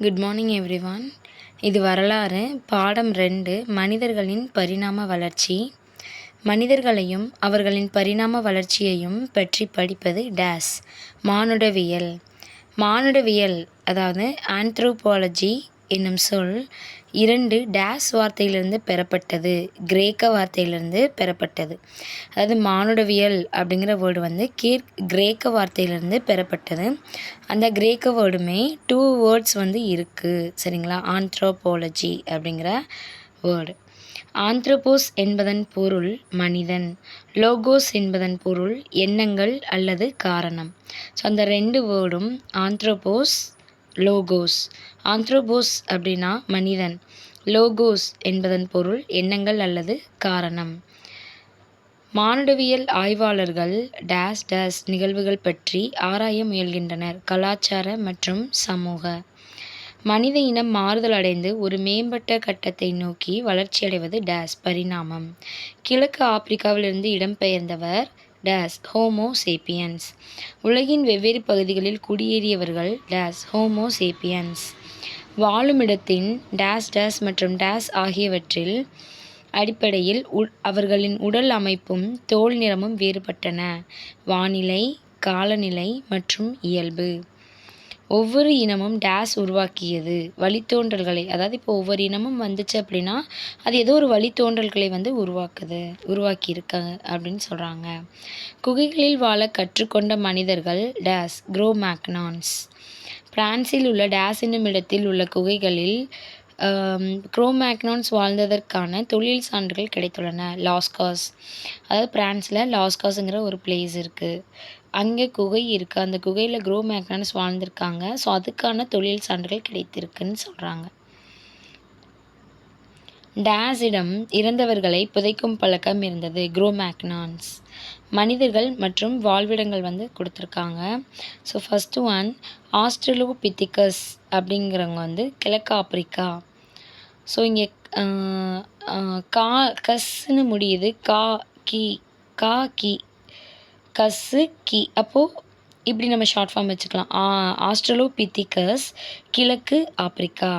Good morning everyone. இது வரலாறு பாடம் 2 மனிதர்களின் பரிணாம வளர்ச்சி. மனிதர்களையும் அவர்களின் பரிணாம வளர்ச்சியையும் பற்றி படிப்பது டேஸ் மானுடவியல். மானுடவியல் அதாவது ஆந்த்ரோபாலஜி என்னும் சொல் 2 டேஸ் வார்த்தையிலிருந்து பெறப்பட்டது, கிரேக்க வார்த்தையிலிருந்து பெறப்பட்டது. அதாவது மானுடவியல் அப்படிங்கிற வேர்டு கிரேக்க வார்த்தையிலிருந்து பெறப்பட்டது. அந்த கிரேக்க வேர்டுமே 2 வேர்ட்ஸ் இருக்குது, சரிங்களா? ஆந்த்ரோபாலஜி அப்படிங்கிற வேர்டு. ஆந்த்ரோபோஸ் என்பதன் பொருள் மனிதன், லோகோஸ் என்பதன் பொருள் எண்ணங்கள் அல்லது காரணம். ஸோ அந்த 2 வேர்டும் ஆந்த்ரோபோஸ், லோகோஸ். ஆந்த்ரோபோஸ் அப்படின்னா மனிதன், லோகோஸ் என்பதன் பொருள் எண்ணங்கள் அல்லது காரணம். மானுடவியல் ஆய்வாளர்கள் டேஸ் டேஸ் நிகழ்வுகள் பற்றி ஆராய முயல்கின்றனர். கலாச்சார மற்றும் சமூக. மனித இனம் மாறுதல் அடைந்து ஒரு மேம்பட்ட கட்டத்தை நோக்கி வளர்ச்சியடைவது டேஸ் பரிணாமம். கிழக்கு ஆப்பிரிக்காவிலிருந்து இடம்பெயர்ந்தவர் டேஸ் ஹோமோ சேப்பியன்ஸ். உலகின் வெவ்வேறு பகுதிகளில் குடியேறியவர்கள் டேஸ் ஹோமோ சேப்பியன்ஸ். வாழுமிடத்தின் டேஸ் டேஸ் மற்றும் டேஸ் ஆகியவற்றில் அடிப்படையில் அவர்களின் உடல் அமைப்பும் தோல் நிறமும் வேறுபட்டன. வானிலை, காலநிலை மற்றும் இயல்பு. ஒவ்வொரு இனமும் டேஸ் உருவாக்கியது வழித்தோன்றல்களை. அதாவது இப்போ ஒவ்வொரு இனமும் வந்துச்சு அப்படின்னா அது ஏதோ ஒரு வழித்தோன்றல்களை உருவாக்கியிருக்காங்க அப்படின்னு சொல்கிறாங்க. குகைகளில் வாழ கற்றுக்கொண்ட மனிதர்கள் டேஸ் குரோமேக்னான்ஸ். பிரான்சில் உள்ள டேஸ் என்னும் இடத்தில் உள்ள குகைகளில் குரோமேக்னான்ஸ் வாழ்ந்ததற்கான தொழில் சான்றுகள் கிடைத்துள்ளன. லாஸ்காஸ், அதாவது பிரான்ஸில் லாஸ்காஸுங்கிற ஒரு பிளேஸ் இருக்குது, அங்கே குகை இருக்குது. அந்த குகையில் குரோமேக்னான்ஸ் வாழ்ந்திருக்காங்க. ஸோ அதுக்கான தொழில் சான்றுகள் கிடைத்திருக்குன்னு சொல்கிறாங்க. டேஸிடம் இறந்தவர்களை புதைக்கும் பழக்கம் இருந்தது. குரோமேக்னான்ஸ். மனிதர்கள் மற்றும் வாழ்விடங்கள் கொடுத்துருக்காங்க. ஸோ ஃபஸ்ட்டு ஒன் ஆஸ்ட்ரலோபித்திகஸ் அப்படிங்கிறவங்க கிழக்கு ஆப்பிரிக்கா. ஸோ இங்கே கஸ்ன்னு முடியுது, கி கஸ்ஸு கி. அப்போது இப்படி நம்ம ஷார்ட் ஃபார்ம் வச்சுக்கலாம். ஆஸ்ட்ரலோபித்திகஸ் கிழக்கு ஆப்பிரிக்கா.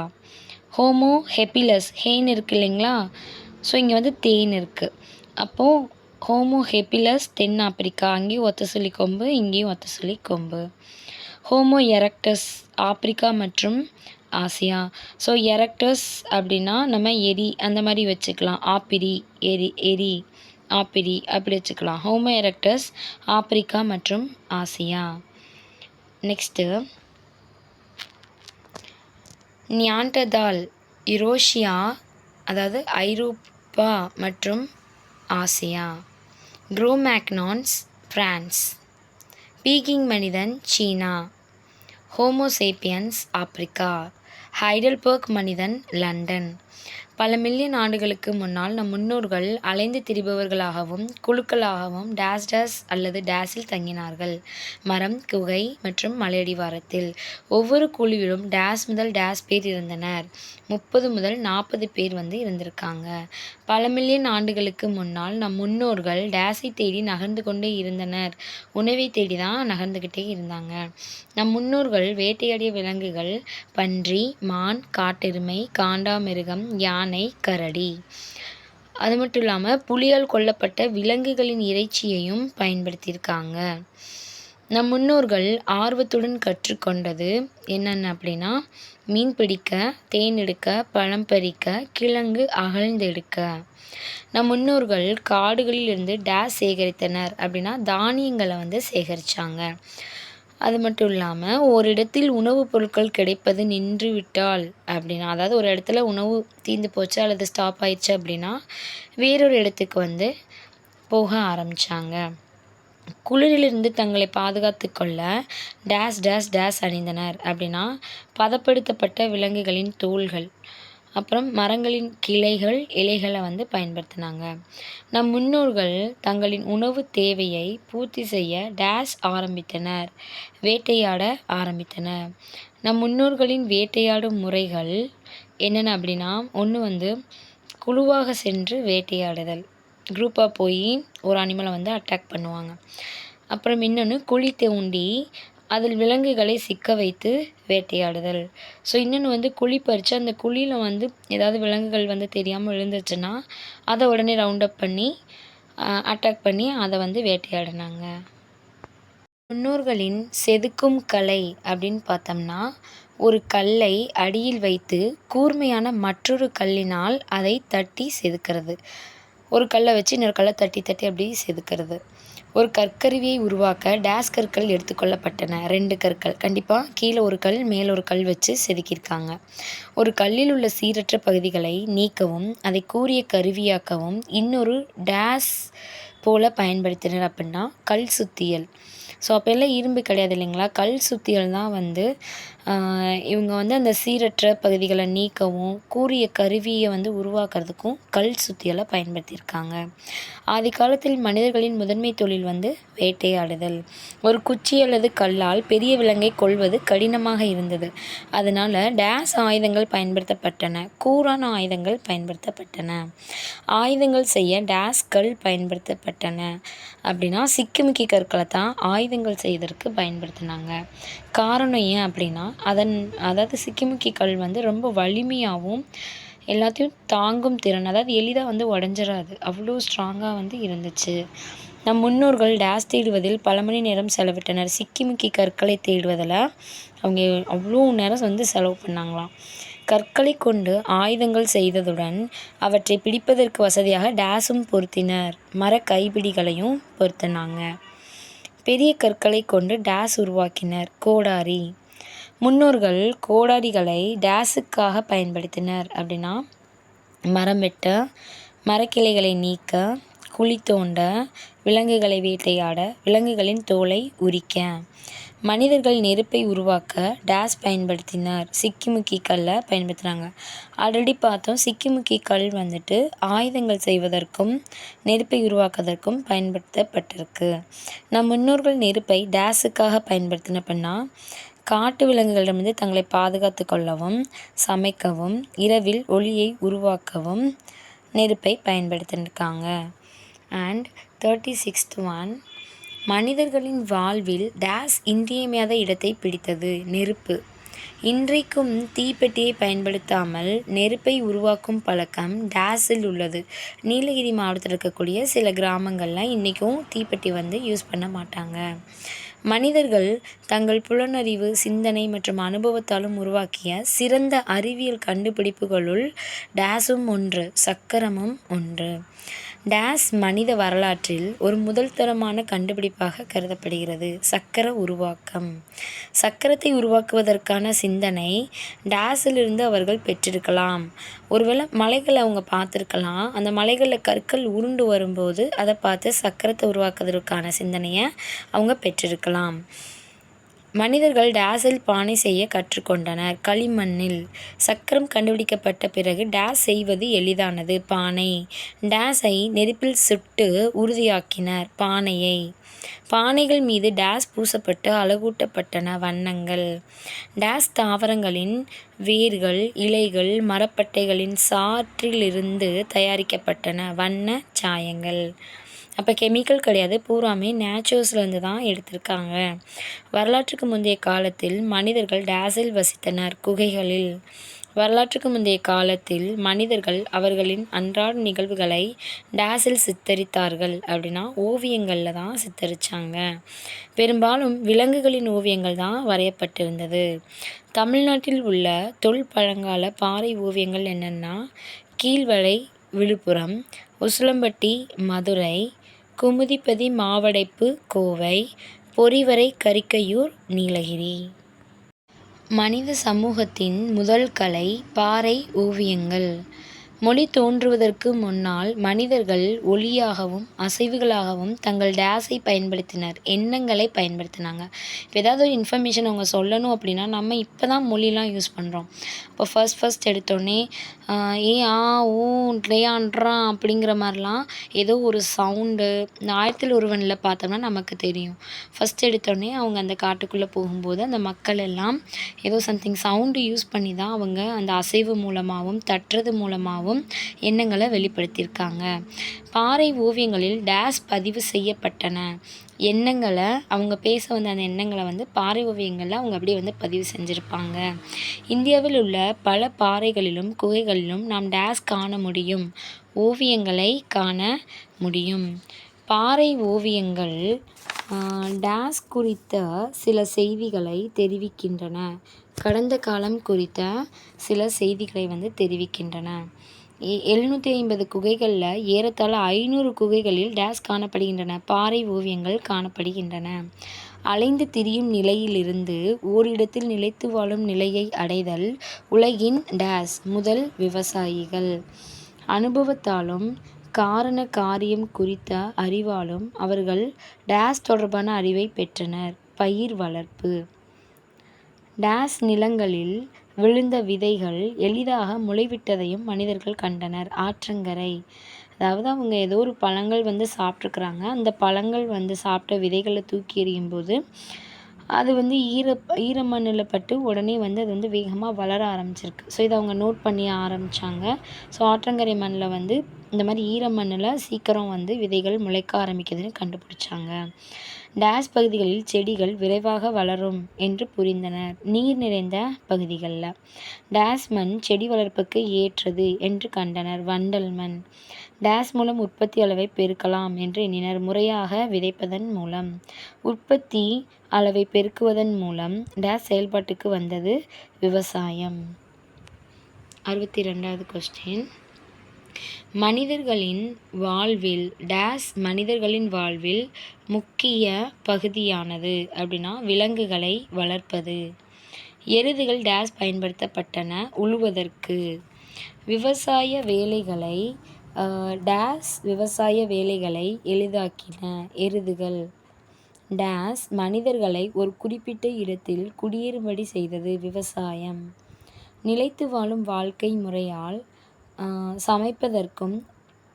ஹோமோ ஹெபிலஸ், ஹேன் இருக்குது இல்லைங்களா? ஸோ இங்கே தேன் இருக்குது. அப்போது ஹோமோ ஹெபிலஸ் தென் ஆப்பிரிக்கா, அங்கேயும் ஒத்த சொல்லி கொம்பு, இங்கேயும் ஒத்த சொல்லி கொம்பு. ஹோமோ எரக்டஸ் ஆப்பிரிக்கா மற்றும் ஆசியா. ஸோ எரக்டஸ் அப்படின்னா நம்ம எரி அந்த மாதிரி வச்சுக்கலாம். ஆப்பிரி, எரி ஆப்பிரி அப்படி வச்சுக்கலாம். ஹோமோ எரக்டஸ் ஆப்பிரிக்கா மற்றும் ஆசியா. நெக்ஸ்ட்டு நியாண்டர்தால் யுரேஷியா, அதாவது ஐரோப்பா மற்றும் ஆசியா. Cro-Magnons France. பீக்கிங் மனிதன் சீனா. Homo sapiens Africa. ஹைடல்பர்க் மனிதன் லண்டன். பல மில்லியன் ஆண்டுகளுக்கு முன்னால் நம் முன்னோர்கள் அலைந்து திரிபவர்களாகவும் குழுக்களாகவும் டேஸ் டேஸ் அல்லது டேஸில் தங்கினார்கள். மரம், குகை மற்றும் மலையடிவாரத்தில். ஒவ்வொரு குழுவிலும் டேஸ் முதல் டேஸ் பேர் இருந்தனர். 30 முதல் 40 பேர் இருந்திருக்காங்க. பல மில்லியன் ஆண்டுகளுக்கு முன்னால் நம் முன்னோர்கள் டேஸை தேடி நகர்ந்து கொண்டே இருந்தனர். உணவை தேடி தான் நகர்ந்துக்கிட்டே இருந்தாங்க. நம் முன்னோர்கள் வேட்டையாடிய விலங்குகள் பன்றி, மான், காட்டெருமை, காண்டாமிருகம், யானை, கரடி. அது மட்டும் இல்லாமல் புலியால் கொல்லப்பட்ட விலங்குகளின் இறைச்சியையும் பயன்படுத்தியிருக்காங்க. நம் முன்னோர்கள் ஆர்வத்துடன் கற்றுக்கொண்டது என்னென்ன அப்படின்னா மீன் பிடிக்க, தேன் எடுக்க, பழம் பறிக்க, கிழங்கு அகழ்ந்தெடுக்க. நம் முன்னோர்கள் காடுகளில் இருந்து டேஸ் சேகரித்தனர் அப்படின்னா தானியங்களை சேகரித்தாங்க. அது மட்டும் இல்லாமல் ஒரு இடத்தில் உணவுப் பொருட்கள் கிடைப்பது நின்று விட்டால் அப்படின்னா, அதாவது ஒரு இடத்துல உணவு தீர்ந்து போச்சு அல்லது ஸ்டாப் ஆயிடுச்சு அப்படின்னா வேறொரு இடத்துக்கு போக ஆரம்பித்தாங்க. குளிரிலிருந்து தங்களை பாதுகாத்து கொள்ள டேஸ் டேஸ் டேஸ் அணிந்தனர் அப்படின்னா பதப்படுத்தப்பட்ட விலங்குகளின் தோல்கள், அப்புறம் மரங்களின் கிளைகள், இலைகளை பயன்படுத்தினாங்க. நம் முன்னோர்கள் தங்களின் உணவு தேவையை பூர்த்தி செய்ய டேஸ் ஆரம்பித்தனர், வேட்டையாட ஆரம்பித்தனர். நம் முன்னோர்களின் வேட்டையாடும் முறைகள் என்னென்ன அப்படின்னா ஒன்று குழுவாக சென்று வேட்டையாடுதல், குரூப்பாக போய் ஒரு அனிமலை அட்டாக் பண்ணுவாங்க. அப்புறம் இன்னொன்று குழி தோண்டி அதில் விலங்குகளை சிக்க வைத்து வேட்டையாடுதல். ஸோ இன்னொன்று வந்து குழி பறித்து அந்த குழியில் வந்து ஏதாவது விலங்குகள் வந்து தெரியாமல் விழுந்துருச்சுன்னா அதை உடனே ரவுண்ட் அப் பண்ணி அட்டாக் பண்ணி அதை வந்து வேட்டையாடினாங்க. முன்னோர்களின் செதுக்கும் கலை அப்படின்னு பார்த்தோம்னா, ஒரு கல்லை அடியில் வைத்து கூர்மையான மற்றொரு கல்லினால் அதை தட்டி செதுக்கிறது. ஒரு கல்லை வச்சு இன்னொரு கல்லை தட்டி தட்டி அப்படி செதுக்கிறது. ஒரு கற்கருவியை உருவாக்க டேஸ் கற்கள் எடுத்துக்கொள்ளப்பட்டன. 2 கற்கள், கண்டிப்பாக கீழே ஒரு கல் மேலே ஒரு கல் வச்சு செதுக்கியிருக்காங்க. ஒரு கல்லில் உள்ள சீரற்ற பகுதிகளை நீக்கவும் அதை கூரிய கருவியாக்கவும் இன்னொரு டேஸ் போல பயன்படுத்தினர் அப்படின்னா கல் சுத்தியல். ஸோ அப்போ எல்லாம் இரும்பு கிடையாது இல்லைங்களா, கல் சுத்தியல் தான் வந்து இவங்க வந்து அந்த சீரற்ற பகுதிகளை நீக்கவும் கூரிய கருவியை வந்து உருவாக்குறதுக்கும் கல் சுத்தியலை பயன்படுத்தியிருக்காங்க. ஆதி காலத்தில் மனிதர்களின் முதன்மை தொழில் வந்து வேட்டையாடுதல். ஒரு குச்சி அல்லது கல்லால் பெரிய விலங்கை கொல்வது கடினமாக இருந்தது. அதனால் டேஸ் ஆயுதங்கள் பயன்படுத்தப்பட்டன. கூரான ஆயுதங்கள் பயன்படுத்தப்பட்டன. ஆயுதங்கள் செய்ய டேஸ் கல் பயன்படுத்தப்பட்டன அப்படின்னா சிக்கிமுக்கி கற்களை தான் ஆயுதங்கள் செய்வதற்கு பயன்படுத்தினாங்க. காரணம் ஏன் அப்படின்னா அதாவது சிக்கிமுக்கி கல் வந்து ரொம்ப வலிமையாகவும் எல்லாத்தையும் தாங்கும் திறன், அதாவது எளிதாக வந்து உடஞ்சிராது, அவ்வளோ ஸ்ட்ராங்காக வந்து இருந்துச்சு. நம் முன்னோர்கள் டேஸ் தேடுவதில் பல மணி நேரம் செலவிட்டனர். சிக்கிமுக்கி கற்களை தேடுவதில் அவங்க அவ்வளோ நேரம் வந்து செலவு பண்ணாங்களாம். கற்களை கொண்டு ஆயுதங்கள் செய்ததுடன் அவற்றை பிடிப்பதற்கு வசதியாக டேஸும் பொருத்தினர். மர கைப்பிடிகளையும் பொருத்தினாங்க. பெரிய கற்களை கொண்டு டேஸ் உருவாக்கினர். கோடாரி. முன்னோர்கள் கோடாரிகளை டேஸுக்காக பயன்படுத்தினர் அப்படின்னா மரம் வெட்ட, மரக்கிளைகளை நீக்க, குழி தோண்ட, விலங்குகளை வேட்டையாட, விலங்குகளின் தோலை உரிக்க. மனிதர்கள் நெருப்பை உருவாக்க டேஸ் பயன்படுத்தினர். சிக்கிமுக்கி கல்லை பயன்படுத்தினாங்க. ஆல்ரெடி பார்த்தோம், சிக்கிமுக்கி கல் வந்துட்டு ஆயுதங்கள் செய்வதற்கும் நெருப்பை உருவாக்குவதற்கும் பயன்படுத்தப்பட்டிருக்கு. நம் முன்னோர்கள் நெருப்பை டேஸுக்காக பயன்படுத்தின அப்படின்னா காட்டு விலங்குகளிடமிருந்து தங்களை பாதுகாத்து கொள்ளவும், சமைக்கவும், இரவில் ஒளியை உருவாக்கவும் நெருப்பை பயன்படுத்தியிருக்காங்க. அண்ட் 36th one, மனிதர்களின் வாழ்வில் டேஸ் இன்றியமையாத இடத்தை பிடித்தது. நெருப்பு. இன்றைக்கும் தீப்பெட்டியை பயன்படுத்தாமல் நெருப்பை உருவாக்கும் பழக்கம் டேஸில் உள்ளது. நீலகிரி மாவட்டத்தில் இருக்கக்கூடிய சில கிராமங்களில் இன்றைக்கும் தீப்பெட்டி வந்து யூஸ் பண்ண மாட்டாங்க. மனிதர்கள் தங்கள் புலனறிவு, சிந்தனை மற்றும் அனுபவத்தாலும் உருவாக்கிய சிறந்த அறிவியல் கண்டுபிடிப்புகளுள் டேஸும் ஒன்று, சக்கரமும் ஒன்று. டேஸ் மனித வரலாற்றில் ஒரு முதல் தரமான கண்டுபிடிப்பாக கருதப்படுகிறது. சக்கர உருவாக்கம். சக்கரத்தை உருவாக்குவதற்கான சிந்தனை டேஸிலிருந்து அவர்கள் பெற்றிருக்கலாம். ஒருவேளை மலைகளை அவங்க பார்த்துருக்கலாம். அந்த மலைகளில் கற்கள் உருண்டு வரும்போது அதை பார்த்து சக்கரத்தை உருவாக்குவதற்கான சிந்தனையை அவங்க பெற்றிருக்கலாம். மனிதர்கள் டேஸில் பானை செய்ய கற்றுக்கொண்டனர். களிமண்ணில். சக்கரம் கண்டுபிடிக்கப்பட்ட பிறகு டேஸ் செய்வது எளிதானது. பானை. டேஸை நெருப்பில் சுட்டு உறுதியாக்கினர். பானையை. பானைகள் மீது டேஸ் பூசப்பட்டு அழகூட்டப்பட்டன. வண்ணங்கள். டேஸ் தாவரங்களின் வேர்கள், இலைகள், மரப்பட்டைகளின் சாற்றிலிருந்து தயாரிக்கப்பட்டன. வண்ண சாயங்கள். அப்போ கெமிக்கல் கிடையாது, பூராமே நேச்சுரல்ஸ்லேருந்து தான் எடுத்திருக்காங்க. வரலாற்றுக்கு முந்தைய காலத்தில் மனிதர்கள் டேஸில் வசித்தனர். குகைகளில். வரலாற்றுக்கு முந்தைய காலத்தில் மனிதர்கள் அவர்களின் அன்றாட நிகழ்வுகளை டேஸில் சித்தரித்தார்கள் அப்படின்னா ஓவியங்களில் தான் சித்தரித்தாங்க. பெரும்பாலும் விலங்குகளின் ஓவியங்கள் தான் வரையப்பட்டிருந்தது. தமிழ்நாட்டில் உள்ள தொல்பழங்கால பாறை ஓவியங்கள் என்னென்னா கீழ்வளை விழுப்புரம், உசிலம்பட்டி மதுரை, குமுதிப்பதி மாவடைப்பு கோவை, பொறிவரை கரிக்கையூர் நீலகிரி. மனித சமூகத்தின் முதல் கலை பாறை ஓவியங்கள். மொழி தோன்றுவதற்கு முன்னால் மனிதர்கள் ஒலியாகவும் அசைவுகளாகவும் தங்கள் டேஸை பயன்படுத்தினர். எண்ணங்களை பயன்படுத்தினாங்க. இப்போ ஏதாவது ஒரு இன்ஃபர்மேஷன் அவங்க சொல்லணும் அப்படின்னா நம்ம இப்போ தான் மொழிலாம் யூஸ் பண்ணுறோம். இப்போ ஃபர்ஸ்ட் எடுத்தோடனே ஏ ஆ ஊ ட்ரேயான்றான் அப்படிங்கிற மாதிரிலாம் ஏதோ ஒரு சவுண்டு 1000ல் ஒருவனில் பார்த்தோம்னா நமக்கு தெரியும். ஃபஸ்ட் எடுத்தோடனே அவங்க அந்த காட்டுக்குள்ளே போகும்போது அந்த மக்கள் எல்லாம் ஏதோ சம்திங் சவுண்டு யூஸ் பண்ணி தான் அவங்க அந்த அசைவு மூலமாகவும் தட்டுறது மூலமாகவும் எண்ணங்களை வெளிப்படுத்தியிருக்காங்க. பாறை ஓவியங்களில் டேஸ் பதிவு செய்யப்பட்டன. எண்ணங்களை அவங்க பேச வந்த அந்த எண்ணங்களை வந்து பாறை ஓவியங்களில் அவங்க அப்படியே வந்து பதிவு செஞ்சுருப்பாங்க. இந்தியாவில் உள்ள பல பாறைகளிலும் குகைகளிலும் நாம் டேஸ் காண முடியும், ஓவியங்களை காண முடியும். பாறை ஓவியங்கள் டேஸ் குறித்த சில செய்திகளை தெரிவிக்கின்றன. கடந்த காலம் குறித்த சில செய்திகளை வந்து தெரிவிக்கின்றன. 750 குகைகளில் ஏறத்தாழ 500 குகைகளில் டேஸ் காணப்படுகின்றன, பாறை ஓவியங்கள் காணப்படுகின்றன. அலைந்து திரியும் நிலையிலிருந்து ஓரிடத்தில் நிலைத்து வாழும் நிலையை அடைதல் உலகின் டேஸ் முதல் விவசாயிகள். அனுபவத்தாலும் காரண காரியம் குறித்த அறிவாலும் அவர்கள் டேஸ் தொடர்பான அறிவை பெற்றனர். பயிர் வளர்ப்பு. டேஸ் நிலங்களில் விழுந்த விதைகள் எளிதாக முளைவிட்டதையும் மனிதர்கள் கண்டனர். ஆற்றங்கரை. அதாவது அவங்க ஏதோ ஒரு பழங்கள் வந்து சாப்பிட்ருக்குறாங்க, அந்த பழங்கள் வந்து சாப்பிட்ட விதைகளை தூக்கி எறியும்போது அது வந்து ஈரமண்ணில் பட்டு உடனே வந்து அது வந்து வேகமாக வளர ஆரம்பிச்சிருக்கு. ஸோ இதை அவங்க நோட் பண்ணி ஆரம்பித்தாங்க. ஸோ ஆற்றங்கரை மண்ணில் வந்து இந்த மாதிரி ஈரமண்ணில் சீக்கிரம் வந்து விதைகள் முளைக்க ஆரம்பிக்குதுன்னு கண்டுபிடிச்சாங்க. டேஸ் பகுதிகளில் செடிகள் விரைவாக வளரும் என்று புரிந்தனர். நீர் நிறைந்த பகுதிகளில் டேஸ் மண் செடி வளர்ப்புக்கு ஏற்றது என்று கண்டனர். வண்டல் மண். டேஸ் மூலம் உற்பத்தி அளவை பெருக்கலாம் என்று எண்ணினர். முறையாக விதைப்பதன் மூலம். உற்பத்தி அளவை பெருக்குவதன் மூலம் டேஸ் செயல்பாட்டுக்கு வந்தது. விவசாயம். 62வது கொஸ்டின். மனிதர்களின் வாழ்வில் டேஸ் மனிதர்களின் வாழ்வில் முக்கிய பகுதியானது அப்படின்னா விலங்குகளை வளர்ப்பது. எருதுகள் டேஸ் பயன்படுத்தப்பட்டன உழுவதற்கு. விவசாய வேலைகளை டேஸ் விவசாய வேலைகளை எளிதாக்கின. எருதுகள். டேஸ் மனிதர்களை ஒரு குறிப்பிட்ட இடத்தில் குடியேறும்படி செய்தது. விவசாயம். நிலைத்து வாழும் வாழ்க்கை முறையால் சமைப்பதற்கும்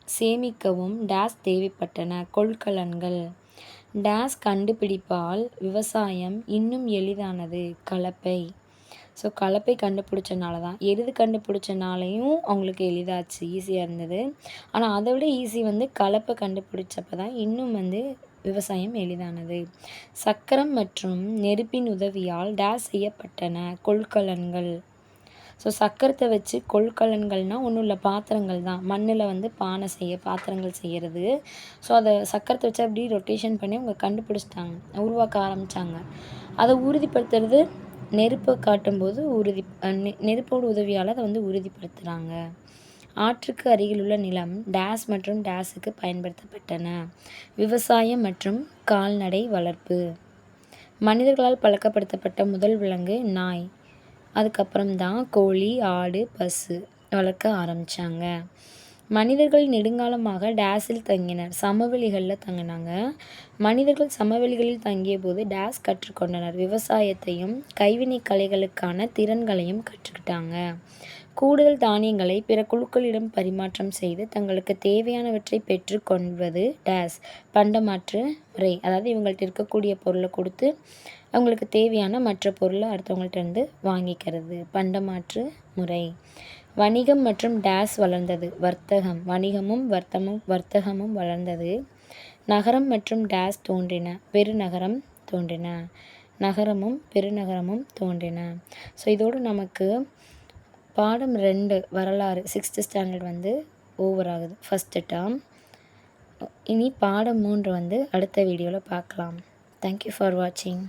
சேமிக்கவும் டேஸ் தேவைப்பட்டன. கொள்கலன்கள். டேஸ் கண்டுபிடிப்பால் விவசாயம் இன்னும் எளிதானது. கலப்பை. ஸோ கலப்பை கண்டுபிடிச்சனால தான், எருது கண்டுபிடிச்சனாலையும் அவங்களுக்கு எளிதாச்சு, ஈஸியாக இருந்தது. ஆனால் அதை விட ஈஸி வந்து கலப்பை கண்டுபிடிச்சப்போ தான் இன்னும் வந்து விவசாயம் எளிதானது. சக்கரம் மற்றும் நெருப்பின் உதவியால் டேஸ் செய்யப்பட்டன. கொள்கலன்கள். ஸோ சக்கரத்தை வச்சு கொள்கலன்கள்னால் ஒன்றும் இல்லை, பாத்திரங்கள் தான். மண்ணில் வந்து பானை செய்ய பாத்திரங்கள் செய்கிறது. ஸோ அதை சக்கரத்தை வச்சு அப்படி ரொட்டேஷன் பண்ணி அவங்க கண்டுபிடிச்சிட்டாங்க, உருவாக்க ஆரம்பித்தாங்க. அதை உறுதிப்படுத்துறது நெருப்பை காட்டும்போது நெருப்போட உதவியால் அதை வந்து உறுதிப்படுத்துகிறாங்க. ஆற்றுக்கு அருகிலுள்ள நிலம் டேஸ் மற்றும் டேஸுக்கு பயன்படுத்தப்பட்டன. விவசாயம் மற்றும் கால்நடை வளர்ப்பு. மனிதர்களால் பழக்கப்படுத்தப்பட்ட முதல் விலங்கு நாய். அதுக்கப்புறம் தான் கோழி, ஆடு, பசு வளர்க்க ஆரம்பித்தாங்க. மனிதர்கள் நெடுங்காலமாக டேஸில் தங்கினர். சமவெளிகளில் தங்கினாங்க. மனிதர்கள் சமவெளிகளில் தங்கிய போது டேஸ் கற்றுக்கொண்டனர். விவசாயத்தையும் கைவினை கலைகளுக்கான திறன்களையும் கற்றுக்கிட்டாங்க. கூடுதல் தானியங்களை பிற குழுக்களிடம் பரிமாற்றம் செய்து தங்களுக்கு தேவையானவற்றை பெற்று கொள்வது டேஸ் பண்டமாற்று முறை. அதாவது இவங்கள்ட்ட இருக்கக்கூடிய பொருளை கொடுத்து அவங்களுக்கு தேவையான மற்ற பொருளை அடுத்தவங்கள்ட்ட வாங்கிக்கிறது. பண்டமாற்று முறை. வணிகம் மற்றும் டேஸ் வளர்ந்தது. வர்த்தகம். வணிகமும் வர்த்தகமும் வளர்ந்தது. நகரம் மற்றும் டேஸ் தோன்றின. பெருநகரம் தோன்றின. நகரமும் பெருநகரமும் தோன்றின. ஸோ இதோடு நமக்கு பாடம் 2 வரலாறு 6th ஸ்டாண்டர்ட் வந்து ஓவர் ஆகுது, ஃபஸ்ட்டு டேர்ம். இனி பாடம் 3 வந்து அடுத்த வீடியோவில் பார்க்கலாம். தேங்க்யூ ஃபார் வாட்சிங்.